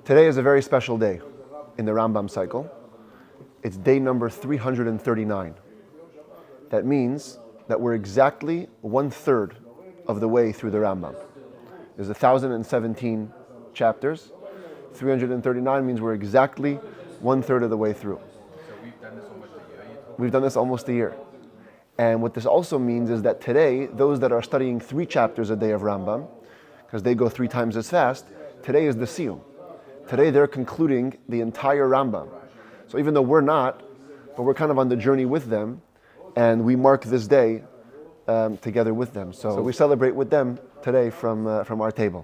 Today is a very special day in the Rambam cycle. It's day number 339. That means that we're exactly 1/3 of the way through the Rambam. There's 1,017 chapters. 339 means we're exactly 1/3 of the way through. So we've done this almost a year? We've done this almost a year. And what this also means is that today, those that are studying 3 chapters a day of Rambam, because they go 3 times as fast, today is the siyum. Today they're concluding the entire Rambam. So even though we're not, but we're kind of on the journey with them, and we mark this day together with them. So we celebrate with them today from our table.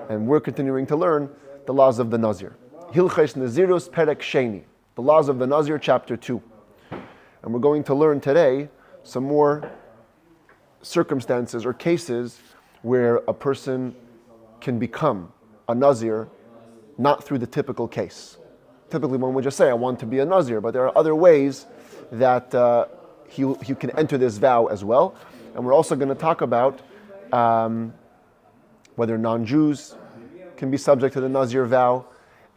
And we're continuing to learn the laws of the Nazir. Hilchos Nezirus Perek Sheni, the laws of the Nazir, chapter 2. And we're going to learn today some more circumstances or cases where a person can become a Nazir, not through the typical case. Typically one would just say, I want to be a Nazir, but there are other ways that he can enter this vow as well. And we're also going to talk about whether non-Jews can be subject to the Nazir vow.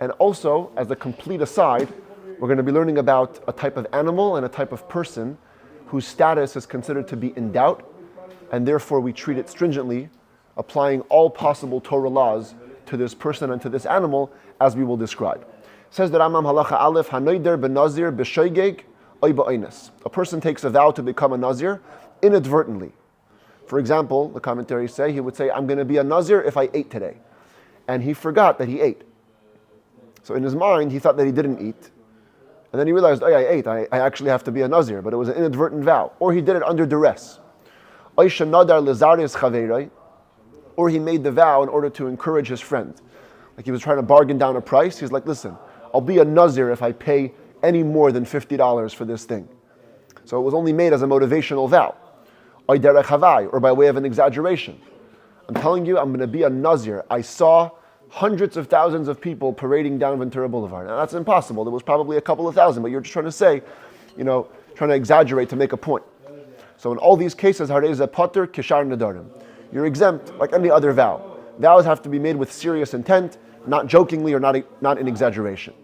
And also, as a complete aside, we're going to be learning about a type of animal and a type of person whose status is considered to be in doubt, and therefore we treat it stringently, applying all possible Torah laws to this person and to this animal, as we will describe. Says the Rambam halacha aleph, hanoider benazir b'shoigeg oy ba'oines. A person takes a vow to become a Nazir inadvertently. For example, the commentaries say, he would say, I'm going to be a Nazir if I ate today. And he forgot that he ate. So in his mind, he thought that he didn't eat. And then he realized, oh yeah, I ate. I actually have to be a Nazir. But it was an inadvertent vow. Or he did it under duress. Or he made the vow in order to encourage his friend. Like he was trying to bargain down a price. He's like, listen, I'll be a Nazir if I pay any more than $50 for this thing. So it was only made as a motivational vow. Or by way of an exaggeration. I'm telling you, I'm going to be a Nazir. I saw hundreds of thousands of people parading down Ventura Boulevard. Now that's impossible. There was probably a couple of thousand, but you're just trying to say, trying to exaggerate to make a point. So in all these cases, Hareza Potter, Kishar Nadarim. You're exempt like any other vow. Vows have to be made with serious intent, not jokingly or not in exaggeration.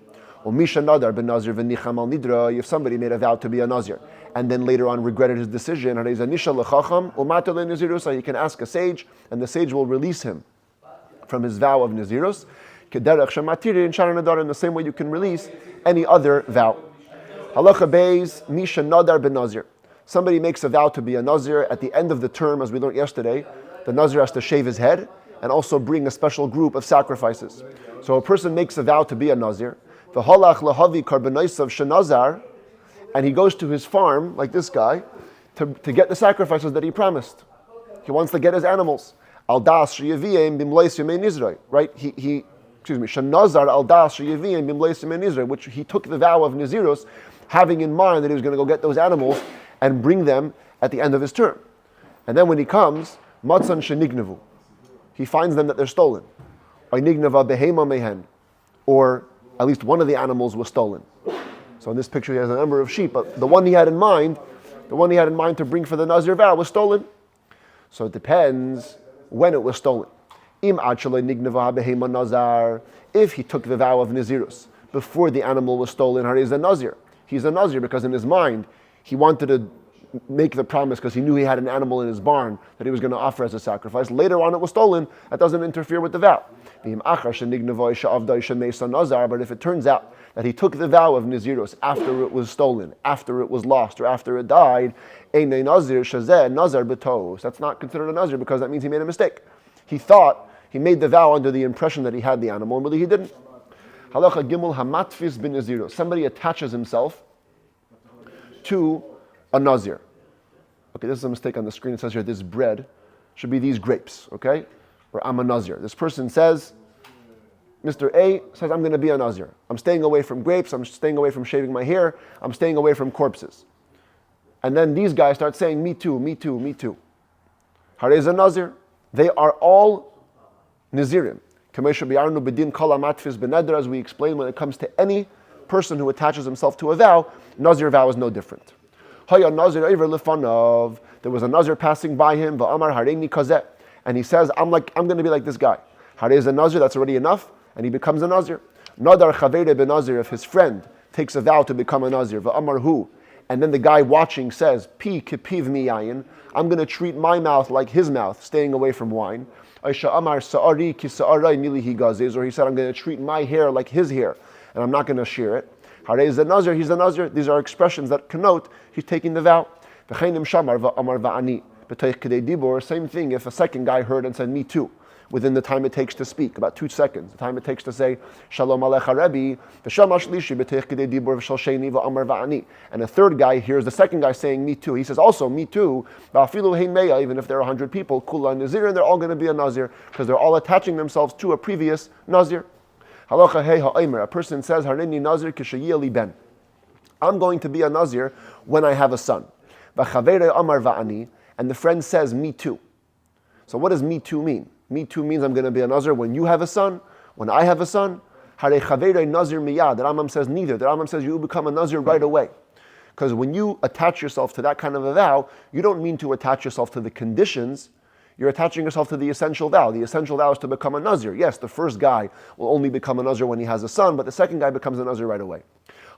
Misha Nadar ben Nazir v'nicham al nidra. If somebody made a vow to be a Nazir and then later on regretted his decision, Hareza Nisha lechacham u'mata le'Nezirus. He can ask a sage, and the sage will release him from his vow of Nezirus, in the same way you can release any other vow. Halacha Beis, Misha Nadar ben Nazir. Somebody makes a vow to be a Nazir. At the end of the term, as we learned yesterday, the Nazir has to shave his head and also bring a special group of sacrifices. So a person makes a vow to be a Nazir, and he goes to his farm, like this guy, to get the sacrifices that he promised. He wants to get his animals. Right? Which he took the vow of Nezirus, having in mind that he was going to go get those animals and bring them at the end of his term. And then when he comes, Matzan shenignavu, he finds them that they're stolen. Or at least one of the animals was stolen. So in this picture he has a number of sheep, but the one he had in mind to bring for the Nazir vow was stolen. So it depends when it was stolen. If he took the vow of Nezirus before the animal was stolen, he's a Nazir. He's a Nazir because in his mind he wanted to make the promise because he knew he had an animal in his barn that he was going to offer as a sacrifice. Later on it was stolen. That doesn't interfere with the vow. But if it turns out that he took the vow of Nezirus after it was stolen, after it was lost, or after it died, that's not considered a Nazir because that means he made a mistake. He thought he made the vow under the impression that he had the animal, and really he didn't. Halacha Gimel Hamatfis bin Nezirus. Somebody attaches himself to a Nazir. Okay, this is a mistake on the screen. It says here, this bread should be these grapes, okay? Or I'm a Nazir. This person says, Mr. A says, I'm going to be a Nazir. I'm staying away from grapes. I'm staying away from shaving my hair. I'm staying away from corpses. And then these guys start saying, me too, me too, me too. Harez a Nazir. They are all Nazirim. As we explained, when it comes to any person who attaches himself to a vow, Nazir vow is no different. There was a Nazir passing by him, and he says, I'm going to be like this guy. Harez a Nazir, that's already enough. and he becomes a Nazir. Nadar Chavere ben Nazir, if his friend takes a vow to become a Nazir, v'amar hu, and then the guy watching says, Pi kipiv miyayin, I'm going to treat my mouth like his mouth, staying away from wine. Aisha amar sa'ari ki sa'arai milihi gazes, or he said, I'm going to treat my hair like his hair, and I'm not going to shear it. Hare is a Nazir, he's a Nazir. These are expressions that connote he's taking the vow. V'cheinim shamar v'amar va'ani. B'teich kedei dibor, same thing if a second guy heard and said, me too, within the time it takes to speak, about 2 seconds, the time it takes to say, Shalom Alecha Rebbe, V'sham Ashlishi, B'teich kedei dibor v'shal sheni v'amar va'ani. And a third guy hears the second guy saying, me too. He says also, me too, V'afilu hein meya, even if there are 100 people, Kula Nazir, and they're all going to be a Nazir, because they're all attaching themselves to a previous Nazir. Halacha hey ha'omer, a person says, Harini Nazir k'shayia li ben. I'm going to be a Nazir when I have a son. V'chavere amar va'ani, and the friend says, me too. So what does me too mean? Me too means I'm going to be a Nazir when you have a son, when I have a son. Hare chavere Nazir miyad. The Rambam says neither. The Rambam says you become a Nazir right away. Because when you attach yourself to that kind of a vow, you don't mean to attach yourself to the conditions. You're attaching yourself to the essential vow. The essential vow is to become a Nazir. Yes, the first guy will only become a Nazir when he has a son, but the second guy becomes a Nazir right away.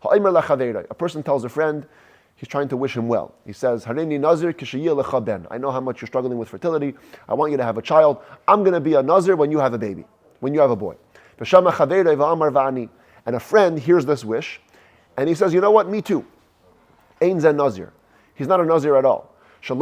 A person tells a friend, he's trying to wish him well. He says, Harini Nazir k'shayil lecha ben. I know how much you're struggling with fertility. I want you to have a child. I'm going to be a Nazir when you have a baby, when you have a boy. And a friend hears this wish, and he says, you know what, me too. Ein zen Nazir. He's not a Nazir at all. Because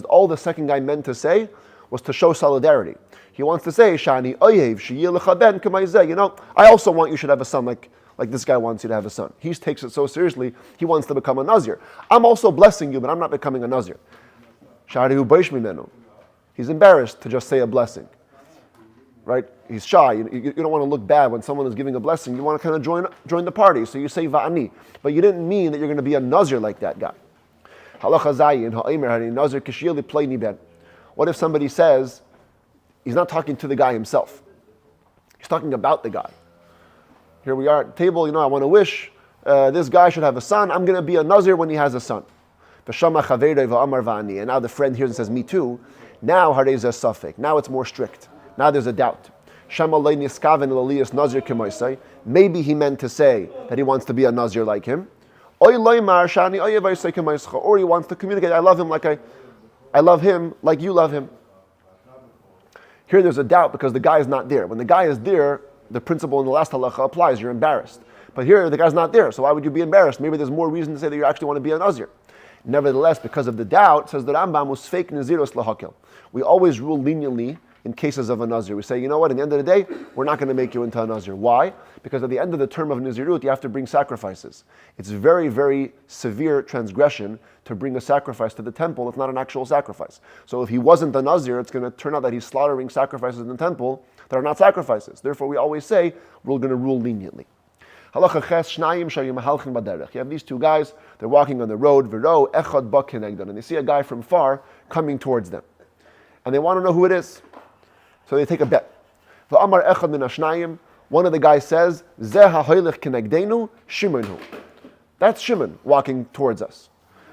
all the second guy meant to say was to show solidarity. He wants to say, Shani oyev sheyil lecha ben k'mayzeh. You know, I also want you should have a son like this guy wants you to have a son. He takes it so seriously, he wants to become a Nazir. I'm also blessing you, but I'm not becoming a Nazir. He's embarrassed to just say a blessing. Right? He's shy. You don't want to look bad when someone is giving a blessing. You want to kind of join the party. So you say va'ani. But you didn't mean that you're going to be a Nazir like that guy. What if somebody says, he's not talking to the guy himself. He's talking about the guy. Here we are at the table, I want to wish this guy should have a son. I'm going to be a Nazir when he has a son. And now the friend hears and says, me too. Now harez a suffix. Now it's more strict. Now there's a doubt. Maybe he meant to say that he wants to be a Nazir like him. Or he wants to communicate, I love him like you love him. Here there's a doubt because the guy is not there. When the guy is there, the principle in the last halacha applies, you're embarrassed. But here the guy's not there, so why would you be embarrassed? Maybe there's more reason to say that you actually want to be a Nazir. Nevertheless, because of the doubt, says the Rambam, was fake Nezirus lahakil. We always rule leniently in cases of a Nazir. We say, you know what, at the end of the day, we're not going to make you into a Nazir. Why? Because at the end of the term of Nezirut, you have to bring sacrifices. It's very, very severe transgression to bring a sacrifice to the temple. It's not an actual sacrifice. So if he wasn't a Nazir, it's going to turn out that he's slaughtering sacrifices in the temple that are not sacrifices. Therefore, we always say, we're going to rule leniently. Halacha ches shnayim shayim halchin baderech. You have these two guys, they're walking on the road, v'ro echad ba kenegdan, and they see a guy from far coming towards them. And they want to know who it is. So they take a bet. V'amar echad min hashnayim, one of the guys says, Zeh ha'hoylech kenegdenu, Shimonhu. That's Shimon walking towards us.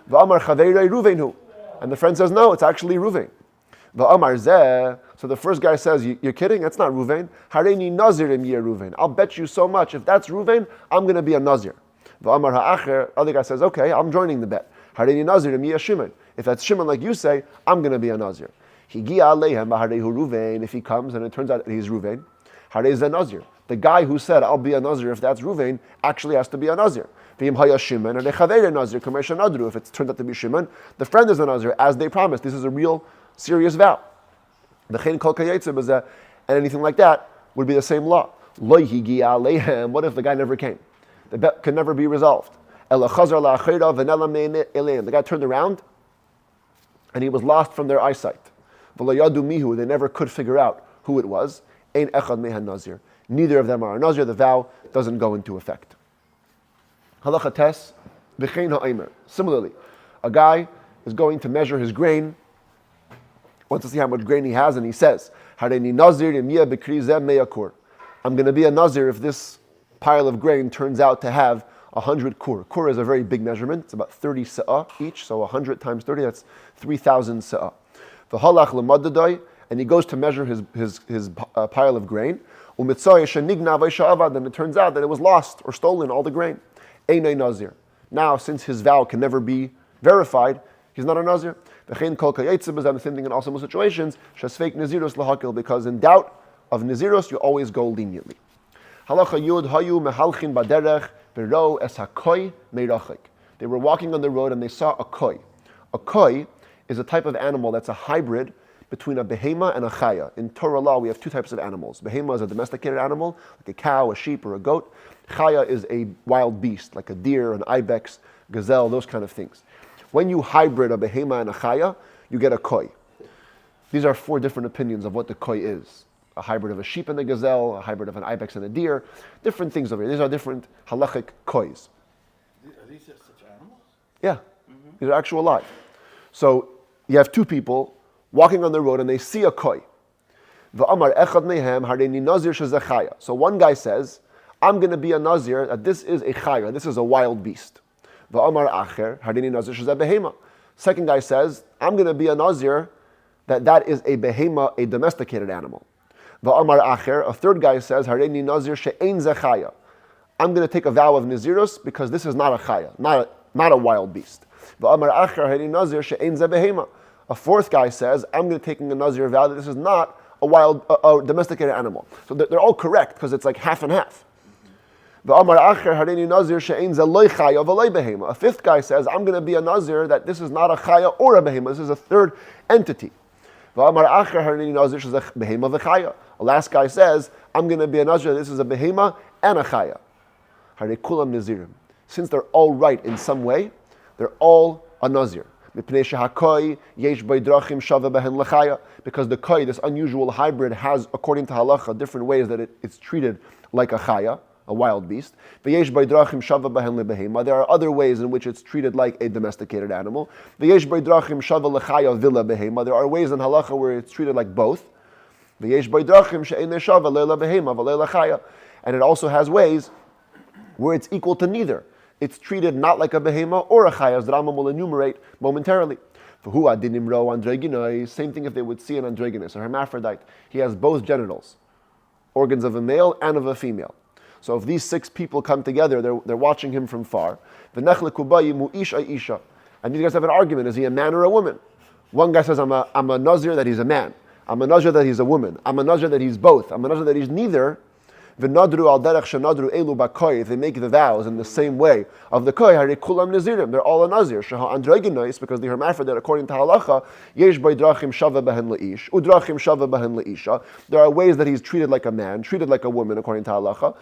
V'amar chaveirei Ruvainhu. And the friend says, no, it's actually Ruvain. V'amar zeh, so the first guy says, you're kidding? That's not Ruvain. Hareini Nazirim yeh Ruvain. I'll bet you so much. If that's Ruvain, I'm going to be a Nazir. V'amar ha'acher, other guy says, okay, I'm joining the bet. Hareini Nazirim yeh Shimon. If that's Shimon like you say, I'm going to be a Nazir. Higia aleihem b'harehu Ruvain. If he comes and it turns out that he's Ruvain, harei zeh Nazir. The guy who said, I'll be a Nazir if that's Ruvain, actually has to be a Nazir. If it turns out to be Shimon, the friend is a Nazir, as they promised. This is a real serious vow. And anything like that would be the same law. What if the guy never came? The bet could never be resolved. The guy turned around and he was lost from their eyesight. They never could figure out who it was. Neither of them are a Nazir. The vow doesn't go into effect. Halacha tes, v'chein ha'omer. Similarly, a guy is going to measure his grain, wants to see how much grain he has, and he says, Hareini Nazir imiyah b'kri zeh me'ah kur. I'm going to be a Nazir if this pile of grain turns out to have 100 kur. Kur is a very big measurement. It's about 30 se'ah each, so 100 times 30, that's 3,000 se'ah. V'halach l'madadai, and he goes to measure his pile of grain. Then it turns out that it was lost or stolen, all the grain. Einay Nazir. Now, since his vow can never be verified, he's not a Nazir. The same thing in all similar situations, because in doubt of Nezirus, you always go leniently. Halacha Yud Hayu Mehalchin Baderech Bero Es HaKoi Meirachik. They were walking on the road and they saw a koi. A koi is a type of animal that's a hybrid between a behema and a chaya. In Torah law, we have two types of animals. Behema is a domesticated animal, like a cow, a sheep, or a goat. Chaya is a wild beast, like a deer, an ibex, gazelle, those kind of things. When you hybrid a behema and a chaya, you get a koi. These are 4 different opinions of what the koi is. A hybrid of a sheep and a gazelle, a hybrid of an ibex and a deer, different things over here. These are different halachic kois. Are these such animals? Yeah, these are actual live. So you have 2 people walking on the road and they see a koi. So one guy says, I'm going to be a nazir, that this is a chaya, this is a wild beast. Second guy says, I'm going to be a nazir, that is a behema, a domesticated animal. A third guy says, I'm going to take a vow of Nezirus because this is not a chaya, not a wild beast. A fourth guy says, I'm going to take a Nazir vow that this is not a wild, domesticated animal. So they're all correct because it's like half and half. A fifth guy says, I'm going to be a Nazir that this is not a chaya or a behema, this is a third entity. A last guy says, I'm going to be a Nazir, this is a behema and a chaya. Since they're all right in some way, they're all a Nazir. Because the koi, this unusual hybrid, has, according to halacha, different ways that it's treated like a chaya, a wild beast. There are other ways in which it's treated like a domesticated animal. There are ways in halacha where it's treated like both. And it also has ways where it's equal to neither. It's treated not like a behema or a chaya, as the Rambam will enumerate momentarily. Same thing if they would see an androgynous, a hermaphrodite. He has both genitals, organs of a male and of a female. So if these 6 people come together, they're watching him from far. And these guys have an argument, is he a man or a woman? One guy says, I'm a Nazir that he's a man. I'm a Nazir that he's a woman. I'm a Nazir that he's both. I'm a Nazir that he's neither. If they make the vows in the same way of the koi, they're all a nazir. Because the hermaphrodite, according to halacha, there are ways that he's treated like a man, treated like a woman, according to halacha.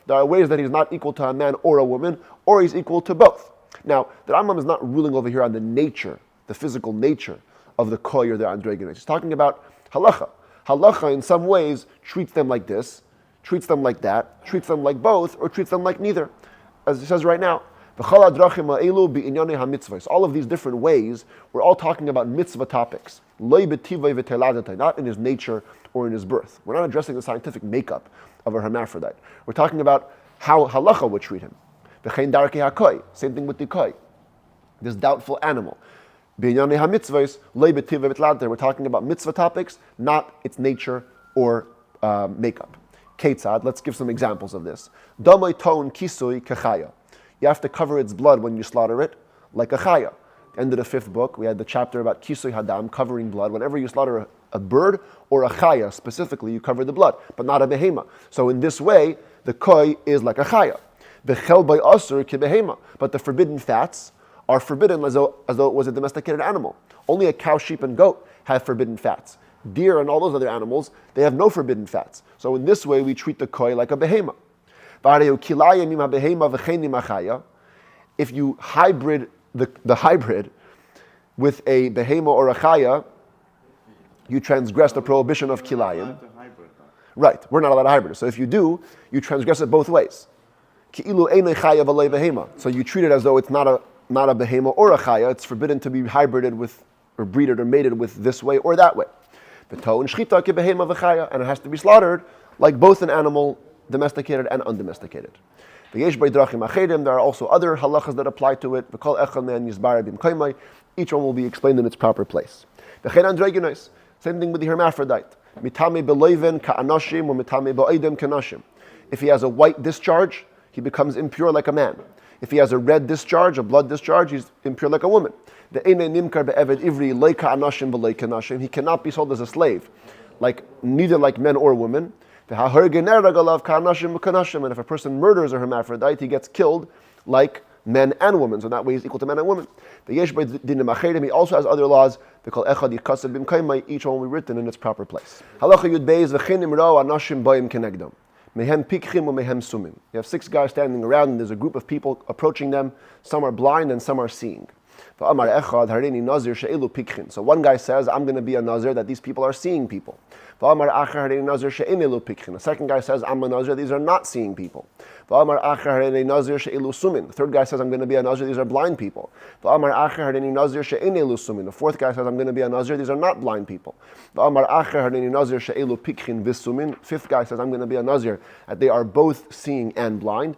There are ways that he's not equal to a man or a woman, or he's equal to both. Now, the Rambam is not ruling over here on the nature, the physical nature of the koi or the androgynous. He's talking about halacha. Halacha in some ways treats them like this, treats them like that, treats them like both, or treats them like neither. As it says right now, all of these different ways, we're all talking about mitzvah topics. Not in his nature or in his birth. We're not addressing the scientific makeup of a hermaphrodite. We're talking about how halacha would treat him. Same thing with the koi, this doubtful animal. We're talking about mitzvah topics, not its nature or makeup. Ketzad, let's give some examples of this. You have to cover its blood when you slaughter it, like a chaya. End of the 5th book, we had the chapter about kisui hadam, covering blood. Whenever you slaughter a bird or a chaya, specifically, you cover the blood, but not a behema. So in this way, the koi is like a chaya. But the forbidden fats are forbidden as though it was a domesticated animal. Only a cow, sheep, and goat have forbidden fats. Deer and all those other animals, they have no forbidden fats. So in this way, we treat the koi like a behema. If you hybrid the hybrid with a behema or a chaya, you transgress the prohibition of kilayim. Right, we're not allowed to hybrid. So if you do, you transgress it both ways. So you treat it as though it's not a behema or a chaya. It's forbidden to be hybrided with, or breeded or mated with this way or that way. And it has to be slaughtered like both an animal, domesticated and undomesticated. There are also other halachas that apply to it. Each one will be explained in its proper place. Same thing with the hermaphrodite. If he has a white discharge, he becomes impure like a man. If he has a red discharge, a blood discharge, he's impure like a woman. He cannot be sold as a slave, neither like men or women. And if a person murders a hermaphrodite, he gets killed like men and women. So that way he's equal to men and women. He also has other laws. Each one will be written in its proper place. You have 6 guys standing around and there's a group of people approaching them. Some are blind and some are seeing. So one guy says, I'm going to be a Nazir that these people are seeing people. The second guy says, I'm a Nazir, these are not seeing people. The third guy says, I'm going to be a Nazir, these are blind people. The fourth guy says, I'm going to be a Nazir, these are not blind people. Fifth guy says, I'm going to be a Nazir, that they are both seeing and blind.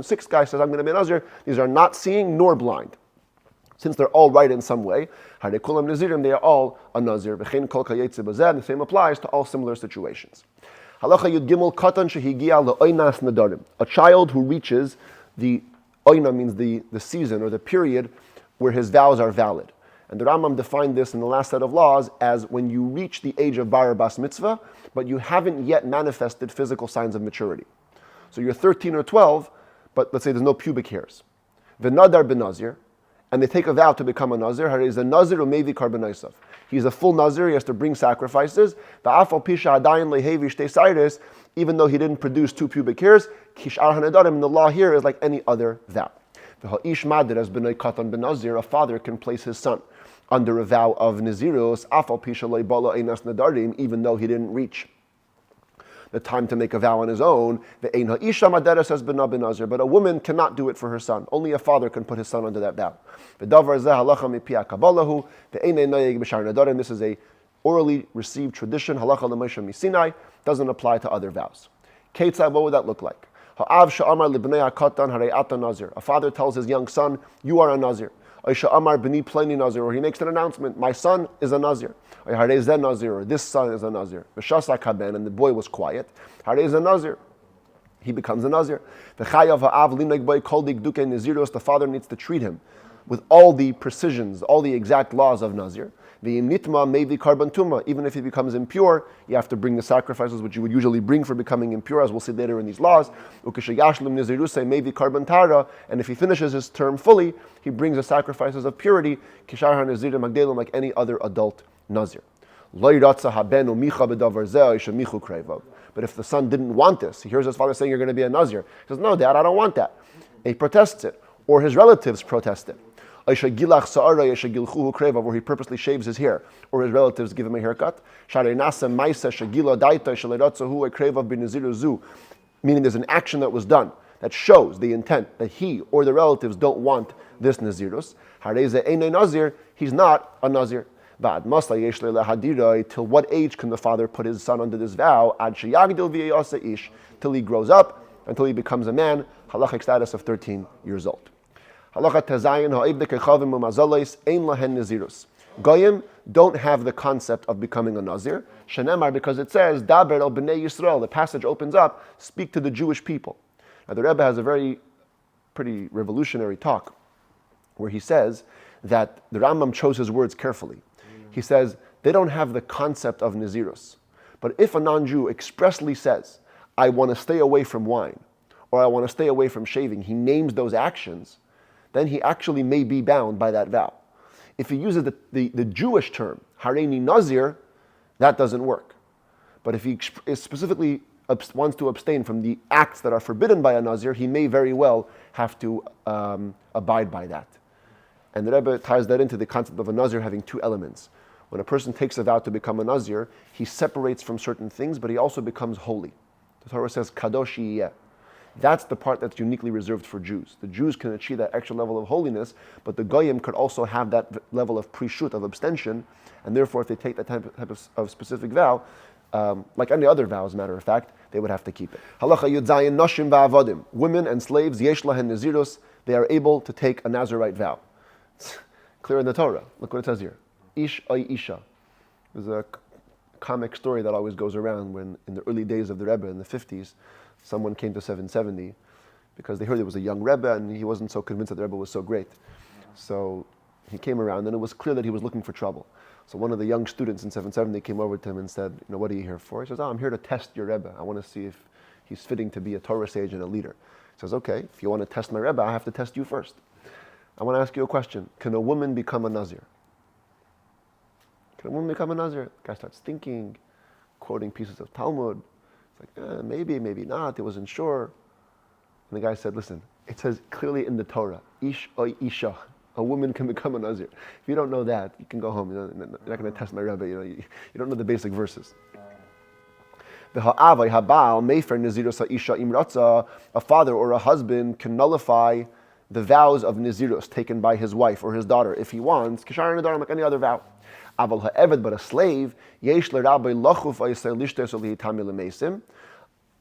Sixth guy says, I'm going to be a Nazir, these are not seeing nor blind. Since they're all right in some way, they are all a Nazir. And the same applies to all similar situations. A child who reaches the oina means the season or the period where his vows are valid. And the Rambam defined this in the last set of laws as when you reach the age of bar bas mitzvah, but you haven't yet manifested physical signs of maturity. So you're 13 or 12, but let's say there's no pubic hairs. V'nadar benazir, and they take a vow to become a Nazir. He's a Nazir or maybe karbanaisav. He's a full Nazir, he has to bring sacrifices. Even though he didn't produce 2 pubic hairs, and the law here is like any other vow. A father can place his son under a vow of Nezirus, even though he didn't reach the time to make a vow on his own. But a woman cannot do it for her son. Only a father can put his son under that vow. This is a orally received tradition. Doesn't apply to other vows. What would that look like? A father tells his young son, you are a Nazir. Or he makes an announcement, my son is a Nazir. Or this son is a Nazir. And the boy was quiet. A Nazir. He becomes a Nazir. The father needs to treat him with all the precisions, all the exact laws of Nazir. Even if he becomes impure, you have to bring the sacrifices which you would usually bring for becoming impure, as we'll see later in these laws. And if he finishes his term fully, he brings the sacrifices of purity, like any other adult Nazir. But if the son didn't want this, he hears his father saying, you're going to be a Nazir. He says, no, Dad, I don't want that. And he protests it. Or his relatives protest it. Where he purposely shaves his hair, or his relatives give him a haircut. Meaning there's an action that was done that shows the intent that he or the relatives don't want this Nezirus. He's not a Nazir. Till what age can the father put his son under this vow? Till he grows up, until he becomes a man, halachic status of 13 years old. Goyim don't have the concept of becoming a Nazir. Shenemar, because it says, Daber el b'nei Yisrael. The passage opens up, speak to the Jewish people. Now the Rebbe has a pretty revolutionary talk where he says that the Rambam chose his words carefully. He says, they don't have the concept of Nezirus. But if a non-Jew expressly says, I want to stay away from wine, or I want to stay away from shaving, he names those actions, then he actually may be bound by that vow. If he uses the Jewish term, Hareini Nazir, that doesn't work. But if he specifically wants to abstain from the acts that are forbidden by a Nazir, he may very well have to abide by that. And the Rebbe ties that into the concept of a Nazir having 2 elements. When a person takes a vow to become a Nazir, he separates from certain things, but he also becomes holy. The Torah says, Kadosh yiyeh. That's the part that's uniquely reserved for Jews. The Jews can achieve that extra level of holiness, but the Goyim could also have that level of prishut, of abstention, and therefore if they take that type of specific vow, like any other vow, as a matter of fact, they would have to keep it. Halacha Yud Zayin Noshim Va'avadim. Women and slaves, Yesh Lahen Nezirus, they are able to take a Nazirite vow. It's clear in the Torah. Look what it says here. Ish ay Isha. There's a comic story that always goes around when, in the early days of the Rebbe in the 50s, someone came to 770 because they heard there was a young Rebbe and he wasn't so convinced that the Rebbe was so great. So he came around and it was clear that he was looking for trouble. So one of the young students in 770 came over to him and said, what are you here for? He says, I'm here to test your Rebbe. I want to see if he's fitting to be a Torah sage and a leader. He says, okay, if you want to test my Rebbe, I have to test you first. I want to ask you a question. Can a woman become a Nazir? Can a woman become a Nazir? The guy starts thinking, quoting pieces of Talmud. It's like, maybe, maybe not. He wasn't sure. And the guy said, listen, it says clearly in the Torah, Ish oy Isha. A woman can become a Nazir. If you don't know that, you can go home. You're not going to test my Rebbe. You don't know the basic verses. A father or a husband can nullify the vows of Nezirus taken by his wife or his daughter if he wants, kishar nedarim, like any other vow. But a slave,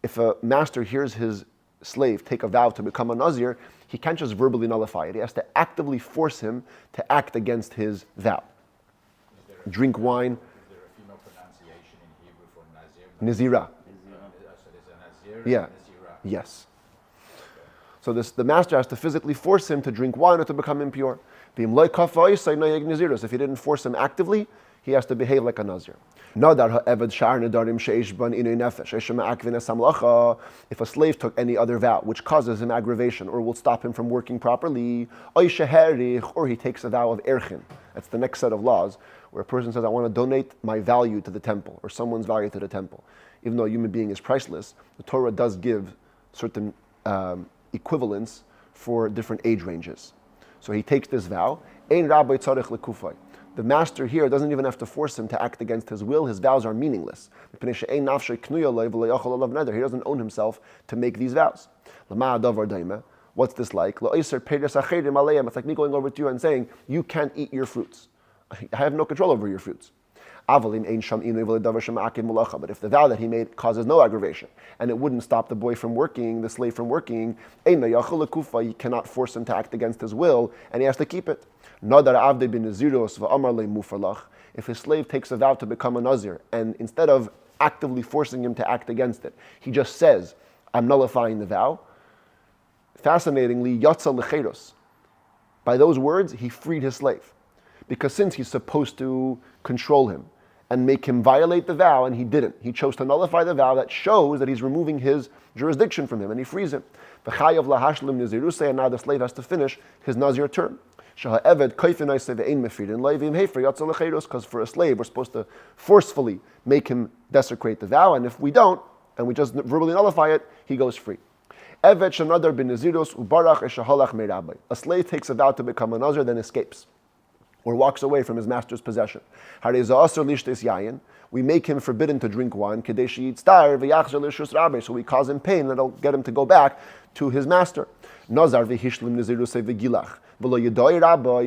if a master hears his slave take a vow to become a Nazir, he can't just verbally nullify it. He has to actively force him to act against his vow. Drink wine. Is there a female pronunciation in Hebrew for Nazir? Nezira. So there's a Nazir Yeah. and Nazira. Yes. So the master has to physically force him to drink wine or to become impure. If he didn't force him actively, he has to behave like a Nazir. If a slave took any other vow which causes him aggravation or will stop him from working properly, or he takes a vow of erchin. That's the next set of laws, where a person says, I want to donate my value to the temple, or someone's value to the temple. Even though a human being is priceless, the Torah does give certain equivalents for different age ranges. So he takes this vow. The master here doesn't even have to force him to act against his will. His vows are meaningless. He doesn't own himself to make these vows. What's this like? It's like me going over to you and saying, you can't eat your fruits. I have no control over your fruits. But if the vow that he made causes no aggravation and it wouldn't stop the boy from working, the slave from working, he cannot force him to act against his will and he has to keep it. If his slave takes a vow to become a Nazir and instead of actively forcing him to act against it, he just says, I'm nullifying the vow. Fascinatingly, yatsa lecheros. By those words, he freed his slave. Because since he's supposed to control him and make him violate the vow, and he didn't. He chose to nullify the vow. That shows that he's removing his jurisdiction from him, and he frees him. And now the slave has to finish his Nazir term. Because for a slave, we're supposed to forcefully make him desecrate the vow, and if we don't, and we just verbally nullify it, he goes free. A slave takes a vow to become a Nazir, then escapes, or walks away from his master's possession. We make him forbidden to drink wine, so we cause him pain, and it'll get him to go back to his master. If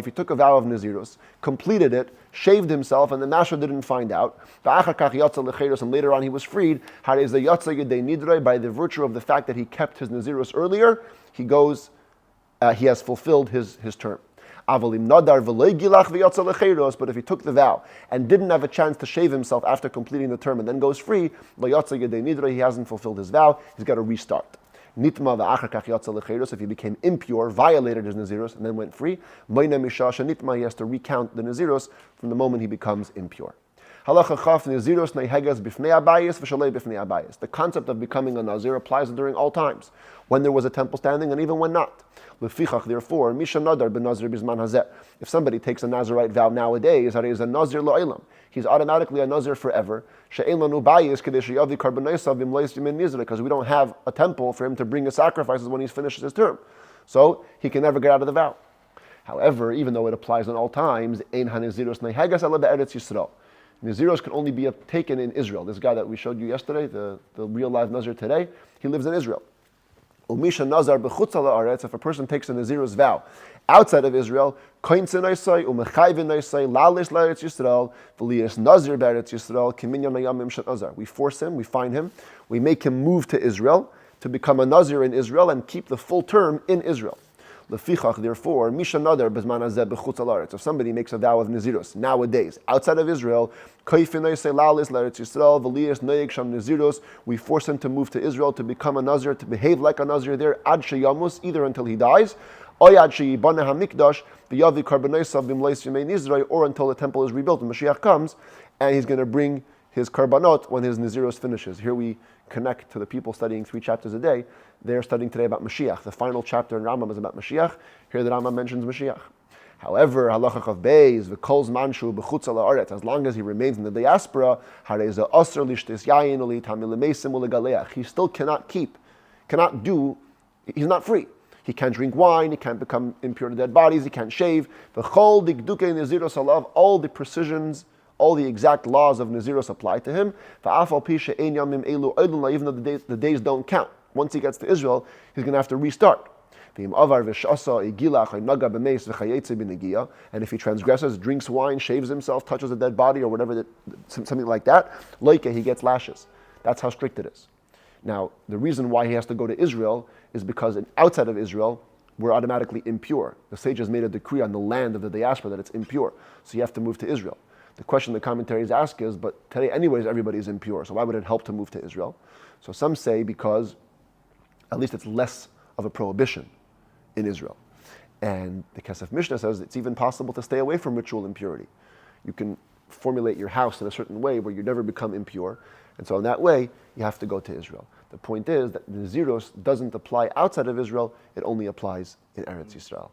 he took a vow of Nezirus, completed it, shaved himself, and the master didn't find out, and later on he was freed, by the virtue of the fact that he kept his Nezirus earlier, he has fulfilled his term. But if he took the vow and didn't have a chance to shave himself after completing the term and then goes free, he hasn't fulfilled his vow, he's got to restart. If he became impure, violated his Nezirus, and then went free, he has to recount the Nezirus from the moment he becomes impure. The concept of becoming a Nazir applies during all times, when there was a temple standing and even when not. Therefore, if somebody takes a Nazirite vow nowadays, he is a Nazir lo'elam. He's automatically a Nazir forever. Because we don't have a temple for him to bring his sacrifices when he finishes his term. So he can never get out of the vow. However, even though it applies in all times, Nezirus can only be taken in Israel. This guy that we showed you yesterday, the real live Nazir today, he lives in Israel. Umisha Nazar b'chutz ha'aretz, if a person takes a Nezirus vow outside of Israel, kointzin oisai, umechayvin oisai, lalish l'Eretz Yisrael, v'liyas Nazir b'Eretz Yisrael, kiminyan hayamim shet Nazar. We force him, we find him, we make him move to Israel to become a Nazir in Israel and keep the full term in Israel. Lefichach, therefore, misha nadar bezman hazeh b'chutz ha'aretz. If somebody makes a vow of Nezirus nowadays outside of Israel, koifin oisai lalis l'Eretz Yisrael, v'liyas noyeg sham Nezirus, we force him to move to Israel to become a Nazir, to behave like a Nazir there, ad sheyamus, either until he dies, or until the temple is rebuilt and Mashiach comes, and he's going to bring his karbanot when his Nezirus finishes. Here we connect to the people studying 3 chapters a day. They're studying today about Mashiach. The final chapter in Rambam is about Mashiach. Here the Rambam mentions Mashiach. However, halacha chav beis v'kolz manshu b'chutz ha'aretz, as long as he remains in the diaspora, hareza osr lishtis yayin uli tamil meisim ulegaleach. He still cannot do. He's not free. He can't drink wine, he can't become impure to dead bodies, he can't shave. All the precisions, all the exact laws of Nezirus apply to him. Even though the days don't count. Once he gets to Israel, he's going to have to restart. And if he transgresses, drinks wine, shaves himself, touches a dead body or whatever, something like that, he gets lashes. That's how strict it is. Now, the reason why he has to go to Israel is because outside of Israel, we're automatically impure. The sages made a decree on the land of the diaspora that it's impure. So you have to move to Israel. The question the commentaries ask is, but today anyways everybody's impure, so why would it help to move to Israel? So some say because at least it's less of a prohibition in Israel. And the Kesef Mishnah says it's even possible to stay away from ritual impurity. You can formulate your house in a certain way where you never become impure. And so in that way, you have to go to Israel. The point is that Nezirus doesn't apply outside of Israel, it only applies in Eretz Yisrael.